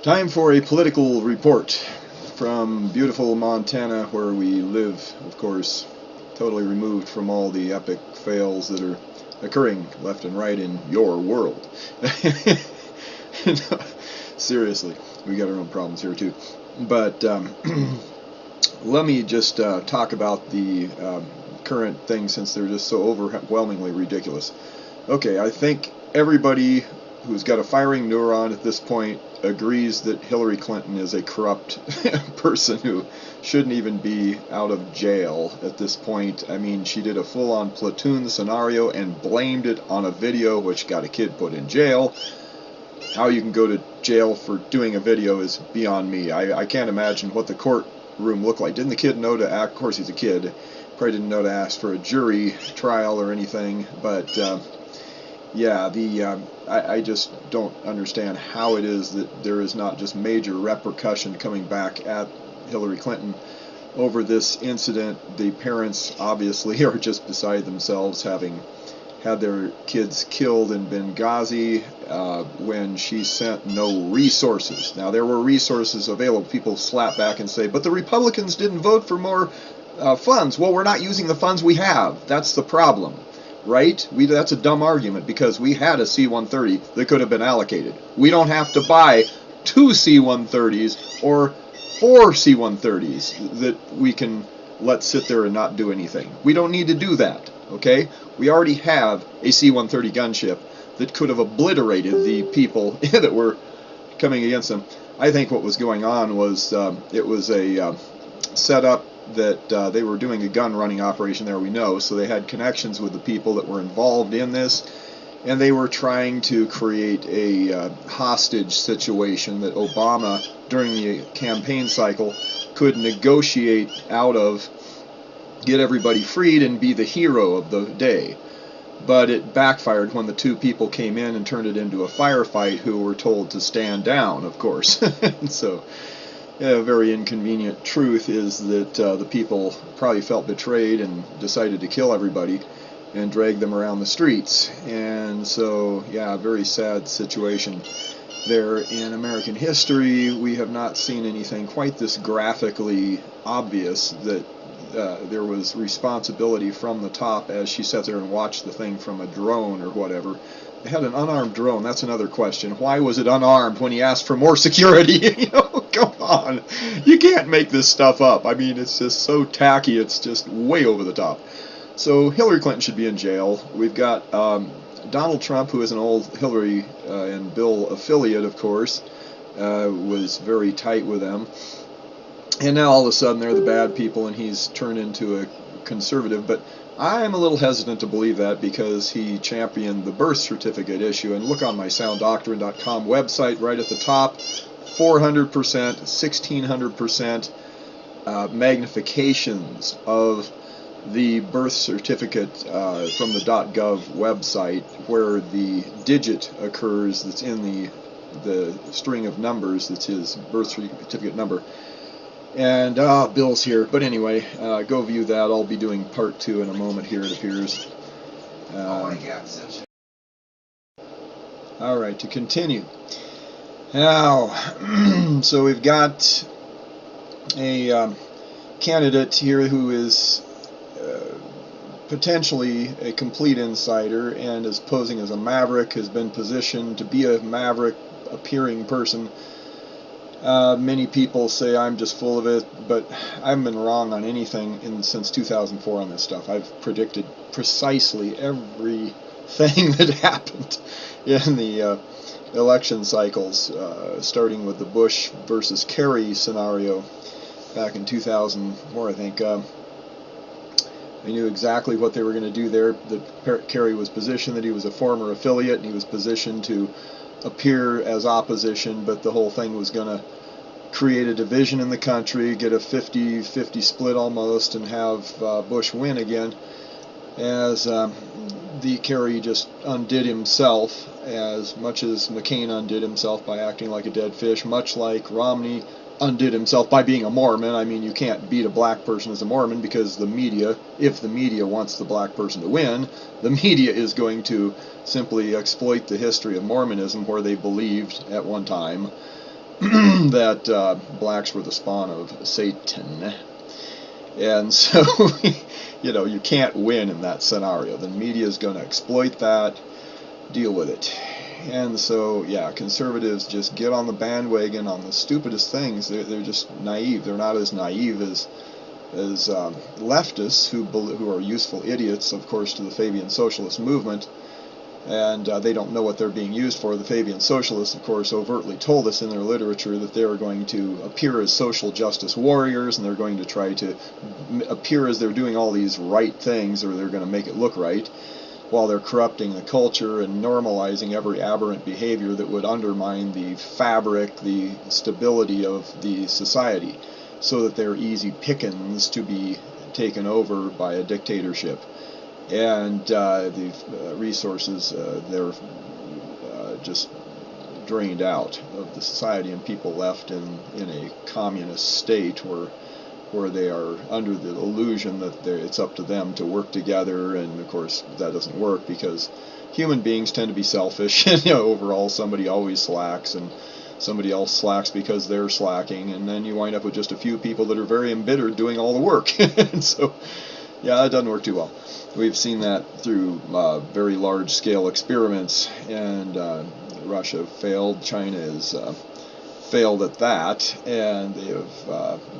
Time for a political report from beautiful Montana, where we live, of course, totally removed from all the epic fails that are occurring left and right in your world. No, seriously, we got our own problems here too. But let me just talk about the current thing, since they're just so overwhelmingly ridiculous. Okay, I think everybody who's got a firing neuron at this point agrees that Hillary Clinton is a corrupt person who shouldn't even be out of jail at this point. I mean, she did a full-on platoon scenario and blamed it on a video which got a kid put in jail. How you can go to jail for doing a video is beyond me. I can't imagine what the courtroom looked like. Didn't the kid know to act? Of course he's a kid. Probably didn't know to ask for a jury trial or anything, but yeah, I just don't understand how it is that there is not just major repercussion coming back at Hillary Clinton over this incident. The parents obviously are just beside themselves, having had their kids killed in Benghazi when she sent no resources. Now, there were resources available. People slap back and say, but the Republicans didn't vote for more funds. Well, we're not using the funds we have. That's the problem. Right? That's a dumb argument, because we had a C-130 that could have been allocated. We don't have to buy 2 C-130s or 4 C-130s that we can let sit there and not do anything. We don't need to do that, okay? We already have a C-130 gunship that could have obliterated the people that were coming against them. I think what was going on was it was a setup that they were doing a gun running operation there, we know, so they had connections with the people that were involved in this, and they were trying to create a hostage situation that Obama, during the campaign cycle, could negotiate out of, get everybody freed and be the hero of the day. But it backfired when the two people came in and turned it into a firefight, who were told to stand down, of course. So a very inconvenient truth is that the people probably felt betrayed and decided to kill everybody and drag them around the streets. And so, yeah, a very sad situation there in American history. We have not seen anything quite this graphically obvious that there was responsibility from the top, as she sat there and watched the thing from a drone or whatever. They had an unarmed drone. That's another question. Why was it unarmed when he asked for more security? You know, come on. You can't make this stuff up. I mean, it's just so tacky. It's just way over the top. So Hillary Clinton should be in jail. We've got Donald Trump, who is an old Hillary and Bill affiliate, of course, was very tight with them. And now all of a sudden they're the bad people and he's turned into a conservative. But I'm a little hesitant to believe that, because he championed the birth certificate issue. And look on my sounddoctrine.com website right at the top, 400%, 1600% magnifications of the birth certificate from the .gov website, where the digit occurs that's in the string of numbers that's his birth certificate number. And Bill's here, but anyway, go view that. I'll be doing part 2 in a moment here, it appears. Alright, to continue. Now, so we've got a candidate here who is potentially a complete insider and is posing as a maverick, has been positioned to be a maverick appearing person. Many people say I'm just full of it, but I haven't been wrong on anything since 2004 on this stuff. I've predicted precisely everything that happened in the election cycles, starting with the Bush versus Kerry scenario back in 2004, I think. I knew exactly what they were going to do there. That Kerry was positioned that he was a former affiliate, and he was positioned to appear as opposition, but the whole thing was going to create a division in the country, get a 50-50 split almost, and have Bush win again, as the Kerry just undid himself, as much as McCain undid himself by acting like a dead fish, much like Romney undid himself by being a Mormon. I mean, you can't beat a black person as a Mormon, because the media, if the media wants the black person to win, the media is going to simply exploit the history of Mormonism, where they believed at one time that blacks were the spawn of Satan. And so, you can't win in that scenario. The media is going to exploit that, deal with it. And so, yeah, conservatives just get on the bandwagon on the stupidest things. They're just naive. They're not as naive as leftists who are useful idiots, of course, to the Fabian socialist movement. And they don't know what they're being used for. The Fabian socialists, of course, overtly told us in their literature that they are going to appear as social justice warriors, and they're going to try to appear as they're doing all these right things, or they're going to make it look right, while they're corrupting the culture and normalizing every aberrant behavior that would undermine the fabric, the stability of the society, so that they're easy pickings to be taken over by a dictatorship. And the resources, they're just drained out of the society, and people left in a communist state where they are under the illusion that it's up to them to work together. And of course that doesn't work, because human beings tend to be selfish, and overall somebody always slacks, and somebody else slacks because they're slacking, and then you wind up with just a few people that are very embittered doing all the work. And so, yeah, it doesn't work too well. We've seen that through very large-scale experiments, and Russia failed. China has failed at that, and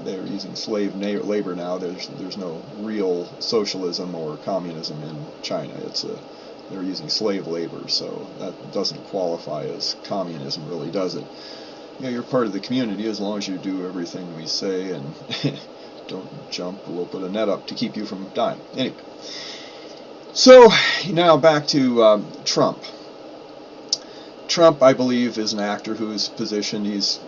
they're using slave labor now. There's no real socialism or communism in China. They're using slave labor, so that doesn't qualify as communism, really, does it? You're part of the community as long as you do everything we say and don't jump. We'll put a net up to keep you from dying. Anyway. So, now back to Trump. Trump, I believe, is an actor whose position he's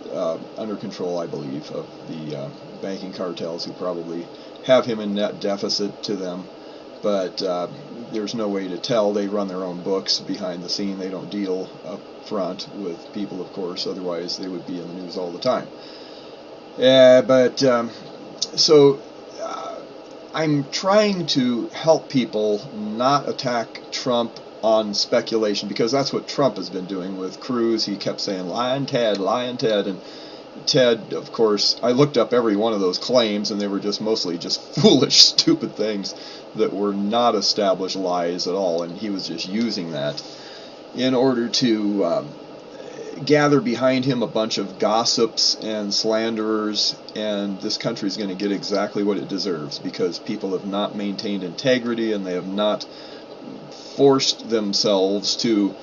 under control, I believe, of the banking cartels, who probably have him in net deficit to them. But there's no way to tell. They run their own books behind the scene. They don't deal up front with people, of course. Otherwise, they would be in the news all the time. So I'm trying to help people not attack Trump on speculation, because that's what Trump has been doing with Cruz. He kept saying, lying Ted, and Ted, of course, I looked up every one of those claims, and they were mostly foolish, stupid things that were not established lies at all, and he was just using that in order to gather behind him a bunch of gossips and slanderers, and this country is going to get exactly what it deserves, because people have not maintained integrity, and they have not forced themselves to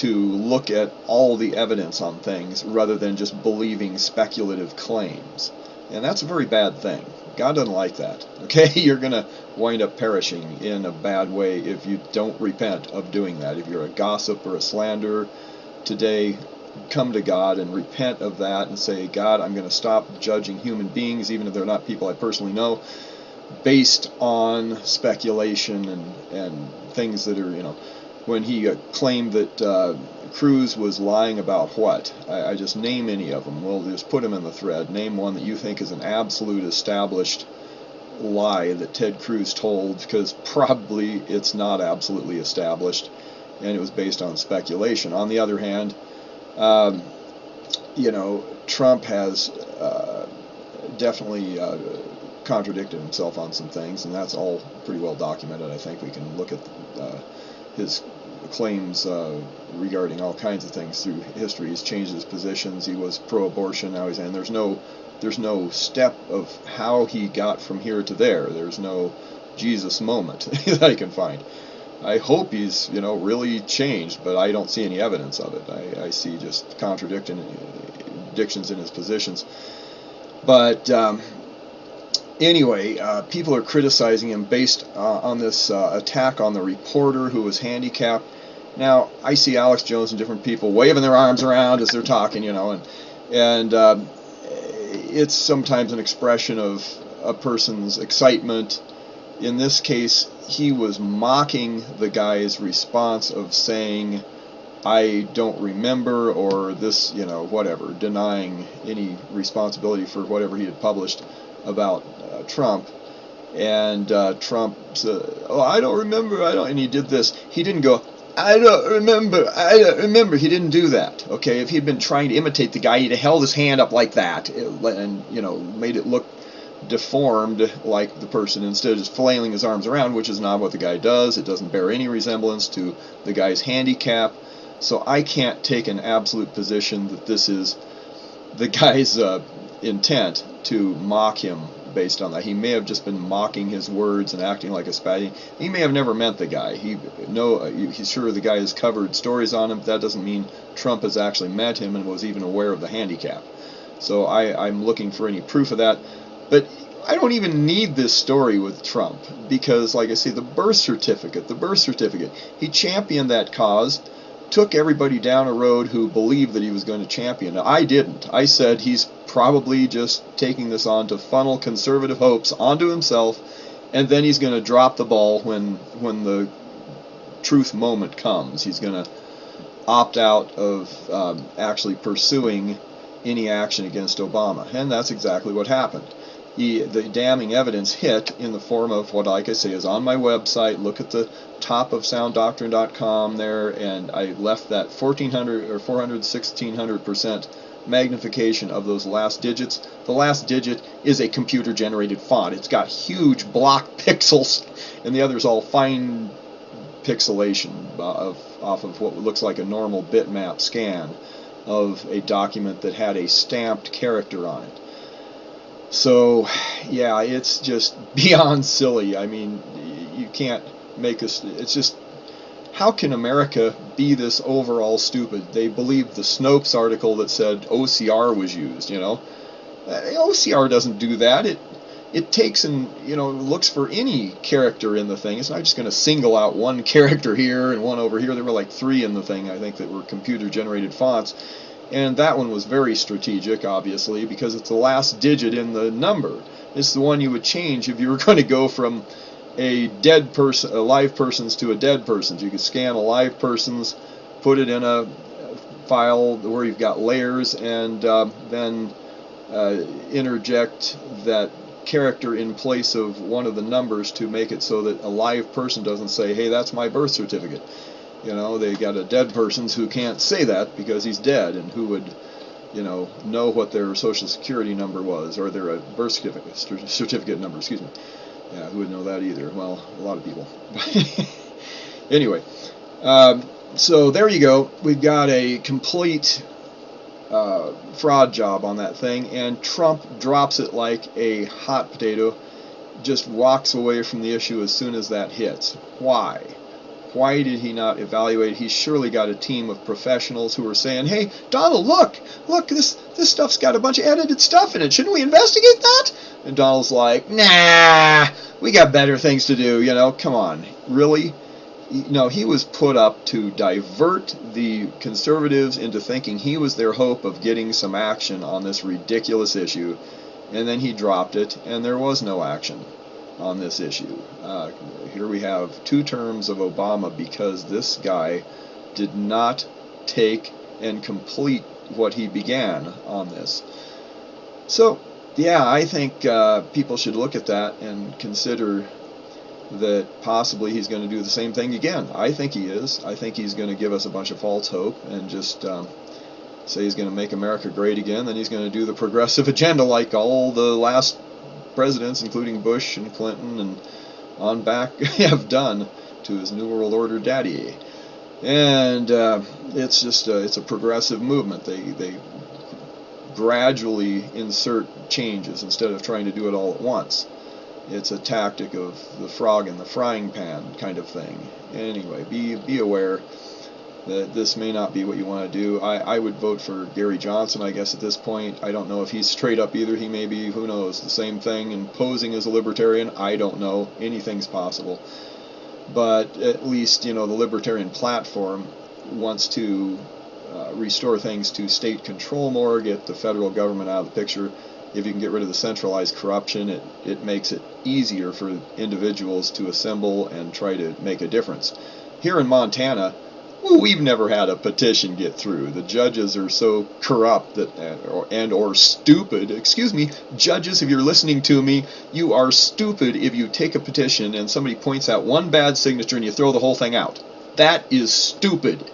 look at all the evidence on things rather than just believing speculative claims. And that's a very bad thing. God doesn't like that. Okay? You're going to wind up perishing in a bad way if you don't repent of doing that. If you're a gossip or a slanderer today, come to God and repent of that and say, God, I'm going to stop judging human beings, even if they're not people I personally know, based on speculation and things that are, when he claimed that Cruz was lying about what? I just name any of them. We'll just put them in the thread. Name one that you think is an absolute established lie that Ted Cruz told, because probably it's not absolutely established, and it was based on speculation. On the other hand, Trump has definitely contradicted himself on some things, and that's all pretty well documented. I think we can look at his claims regarding all kinds of things through history. He's changed his positions. He was pro-abortion, now he's saying there's no step of how he got from here to there. There's no Jesus moment that I can find. I hope he's, really changed, but I don't see any evidence of it. I see just contradictions in his positions. But anyway, people are criticizing him based on this attack on the reporter who was handicapped. Now, I see Alex Jones and different people waving their arms around as they're talking, and it's sometimes an expression of a person's excitement. In this case, he was mocking the guy's response of saying, I don't remember, or this, whatever, denying any responsibility for whatever he had published about Trump. And Trump said, oh, I don't remember, and he did this. He didn't go, I don't remember. He didn't do that. Okay, if he'd been trying to imitate the guy, he'd have held his hand up like that, and made it look deformed like the person, instead of just flailing his arms around, which is not what the guy does. It doesn't bear any resemblance to the guy's handicap. So I can't take an absolute position that this is the guy's intent to mock him based on that. He may have just been mocking his words and acting like a spatty. He may have never met the guy. He's sure the guy has covered stories on him, but that doesn't mean Trump has actually met him and was even aware of the handicap. So I'm looking for any proof of that. But I don't even need this story with Trump, because, like I say, the birth certificate, he championed that cause, took everybody down a road who believed that he was going to champion it. I didn't. I said he's probably just taking this on to funnel conservative hopes onto himself, and then he's going to drop the ball when the truth moment comes. He's going to opt out of actually pursuing any action against Obama, and that's exactly what happened. The damning evidence hit in the form of what, like I say, is on my website. Look at the top of sounddoctrine.com there, and I left that 1,400 or 1,600% magnification of those last digits. The last digit is a computer-generated font. It's got huge block pixels, and the other's all fine pixelation off of what looks like a normal bitmap scan of a document that had a stamped character on it. So, yeah, it's just beyond silly. I mean, you can't make us. It's just, how can America be this overall stupid? They believed the Snopes article that said OCR was used, OCR doesn't do that. It takes and, looks for any character in the thing. It's not just going to single out one character here and one over here. There were like 3 in the thing, I think, that were computer-generated fonts. And that one was very strategic, obviously, because it's the last digit in the number. It's the one you would change if you were going to go from a live person's to a dead person's. You could scan a live person's, put it in a file where you've got layers, and then interject that character in place of one of the numbers to make it so that a live person doesn't say, hey, that's my birth certificate. They got a dead person who can't say that because he's dead, and who would, know what their social security number was, or their birth certificate number, excuse me. Yeah, who would know that either? Well, a lot of people. Anyway, so there you go. We've got a complete fraud job on that thing, and Trump drops it like a hot potato, just walks away from the issue as soon as that hits. Why? Why did he not evaluate? He's surely got a team of professionals who are saying, hey, Donald, look, this stuff's got a bunch of edited stuff in it. Shouldn't we investigate that? And Donald's like, nah, we got better things to do, come on. Really? He was put up to divert the conservatives into thinking he was their hope of getting some action on this ridiculous issue, and then he dropped it, and there was no action on this issue. Here we have 2 terms of Obama because this guy did not take and complete what he began on this. So, yeah, I think people should look at that and consider that possibly he's going to do the same thing again. I think he is. I think he's going to give us a bunch of false hope and just say he's going to make America great again. Then he's going to do the progressive agenda like all the last presidents, including Bush and Clinton and on back, have done to his New World Order daddy. And it's just it's a progressive movement. They gradually insert changes instead of trying to do it all at once. It's a tactic of the frog in the frying pan kind of thing. Anyway, be aware that this may not be what you want to do. I would vote for Gary Johnson, I guess, at this point. I don't know if he's straight up either. He may be, who knows, the same thing and posing as a libertarian. I don't know. Anything's possible. But at least, the libertarian platform wants to restore things to state control more, get the federal government out of the picture. If you can get rid of the centralized corruption, it makes it easier for individuals to assemble and try to make a difference. Here in Montana, we've never had a petition get through. The judges are so corrupt or stupid. Excuse me, judges, if you're listening to me, you are stupid if you take a petition and somebody points out one bad signature and you throw the whole thing out. That is stupid.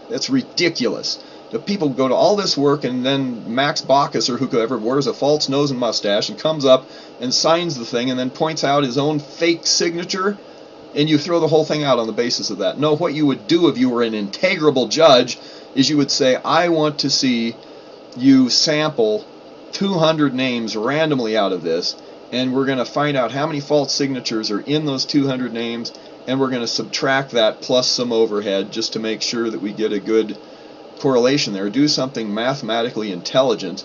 That's ridiculous. The people go to all this work, and then Max Baucus or whoever wears a false nose and mustache and comes up and signs the thing and then points out his own fake signature, and you throw the whole thing out on the basis of that. No, what you would do if you were an integrable judge is you would say, I want to see you sample 200 names randomly out of this, and we're going to find out how many false signatures are in those 200 names, and we're going to subtract that plus some overhead just to make sure that we get a good correlation there. Do something mathematically intelligent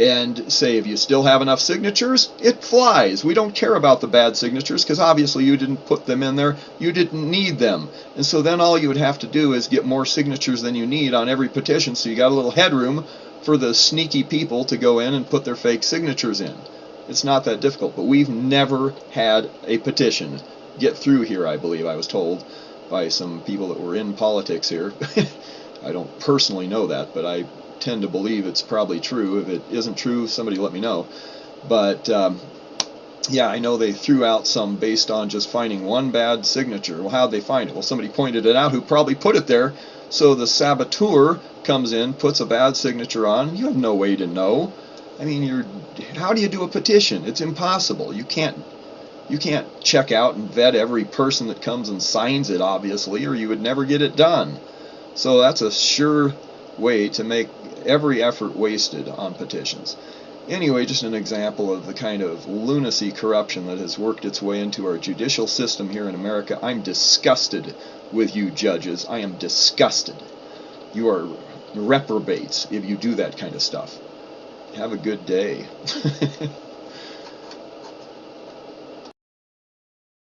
and say, if you still have enough signatures, it flies. We don't care about the bad signatures because obviously you didn't put them in there. You didn't need them. And so then all you would have to do is get more signatures than you need on every petition, so you got a little headroom for the sneaky people to go in and put their fake signatures in. It's not that difficult, but we've never had a petition get through here, I believe. I was told by some people that were in politics here. I don't personally know that, but I tend to believe it's probably true. If it isn't true, somebody let me know. But yeah, I know they threw out some based on just finding one bad signature. Well, how'd they find it? Well, somebody pointed it out who probably put it there. So the saboteur comes in, puts a bad signature on. You have no way to know. I mean, how do you do a petition? It's impossible. You can't check out and vet every person that comes and signs it, obviously, or you would never get it done. So that's a sure way to make every effort wasted on petitions. Anyway, just an example of the kind of lunacy corruption that has worked its way into our judicial system here in America. I'm disgusted with you judges. I am disgusted. You are reprobates if you do that kind of stuff. Have a good day.